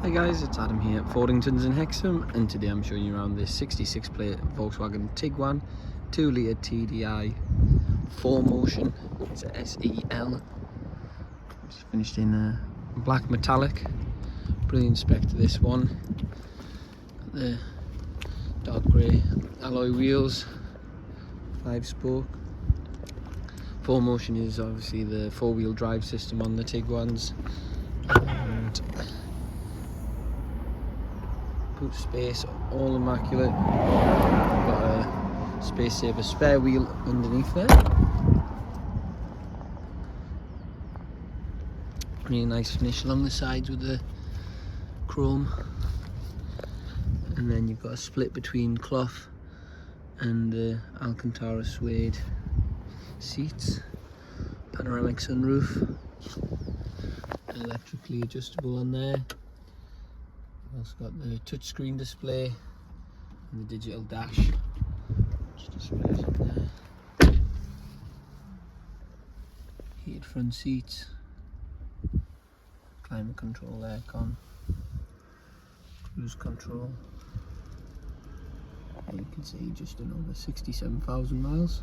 Hey guys, it's Adam here at Fordington's in Hexham, and today I'm showing you around this 66 plate Volkswagen Tiguan 2.0 TDI 4Motion. It's a SEL. It's finished in black metallic. Brilliant spec to this one. Got the dark grey alloy wheels, 5-spoke. 4Motion is obviously the four-wheel drive system on the Tiguans. And boot space, all immaculate. Got a space saver spare wheel underneath there. Really nice finish along the sides with the chrome. And then you've got a split between cloth and alcantara suede seats. Panoramic sunroof. Electrically adjustable on there. We've also got the touchscreen display and the digital dash. Just displays in there. Heated front seats, climate control, aircon, cruise control. And you can see just done over 67,000 miles.